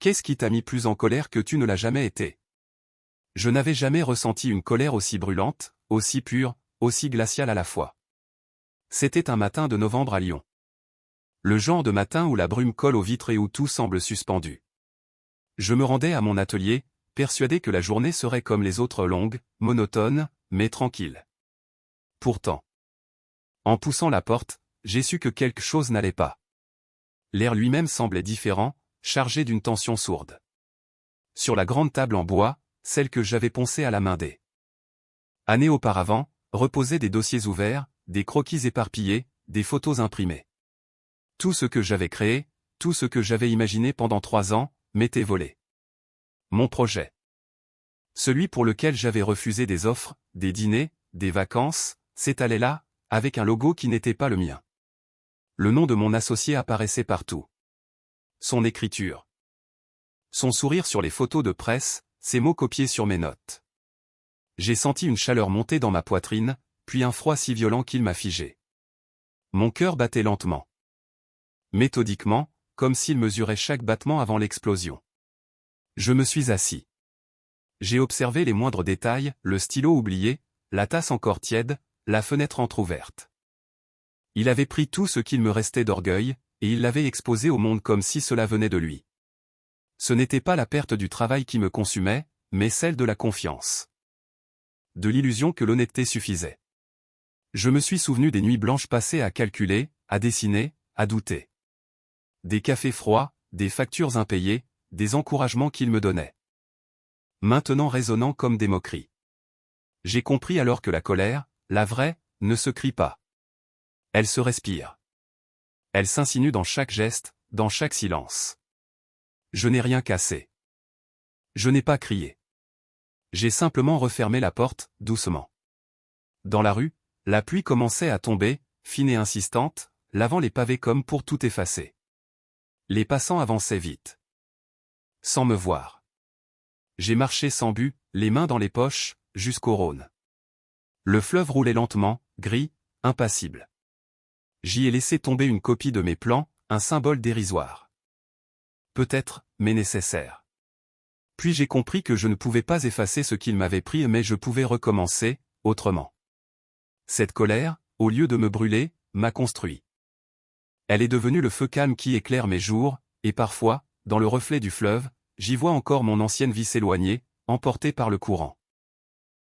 Qu'est-ce qui t'a mis plus en colère que tu ne l'as jamais été? Je n'avais jamais ressenti une colère aussi brûlante, aussi pure, aussi glaciale à la fois. C'était un matin de novembre à Lyon. Le genre de matin où la brume colle aux vitres et où tout semble suspendu. Je me rendais à mon atelier, persuadé que la journée serait comme les autres longue, monotone, mais tranquille. Pourtant, en poussant la porte, j'ai su que quelque chose n'allait pas. L'air lui-même semblait différent, chargé d'une tension sourde. Sur la grande table en bois, celle que j'avais poncée à la main des années auparavant, reposaient des dossiers ouverts, des croquis éparpillés, des photos imprimées. Tout ce que j'avais créé, tout ce que j'avais imaginé pendant 3 ans, m'était volé. Mon projet. Celui pour lequel j'avais refusé des offres, des dîners, des vacances, s'étalait là, avec un logo qui n'était pas le mien. Le nom de mon associé apparaissait partout. Son écriture. Son sourire sur les photos de presse, ses mots copiés sur mes notes. J'ai senti une chaleur monter dans ma poitrine, puis un froid si violent qu'il m'a figé. Mon cœur battait lentement. Méthodiquement, comme s'il mesurait chaque battement avant l'explosion. Je me suis assis. J'ai observé les moindres détails, le stylo oublié, la tasse encore tiède, la fenêtre entr'ouverte. Il avait pris tout ce qu'il me restait d'orgueil, et il l'avait exposé au monde comme si cela venait de lui. Ce n'était pas la perte du travail qui me consumait, mais celle de la confiance. De l'illusion que l'honnêteté suffisait. Je me suis souvenu des nuits blanches passées à calculer, à dessiner, à douter. Des cafés froids, des factures impayées, des encouragements qu'il me donnait. Maintenant résonnant comme des moqueries. J'ai compris alors que la colère, la vraie, ne se crie pas. Elle se respire. Elle s'insinue dans chaque geste, dans chaque silence. Je n'ai rien cassé. Je n'ai pas crié. J'ai simplement refermé la porte, doucement. Dans la rue, la pluie commençait à tomber, fine et insistante, lavant les pavés comme pour tout effacer. Les passants avançaient vite. Sans me voir. J'ai marché sans but, les mains dans les poches, jusqu'au Rhône. Le fleuve roulait lentement, gris, impassible. J'y ai laissé tomber une copie de mes plans, un symbole dérisoire. Peut-être, mais nécessaire. Puis j'ai compris que je ne pouvais pas effacer ce qu'il m'avait pris mais je pouvais recommencer, autrement. Cette colère, au lieu de me brûler, m'a construit. Elle est devenue le feu calme qui éclaire mes jours, et parfois, dans le reflet du fleuve, j'y vois encore mon ancienne vie s'éloigner, emportée par le courant.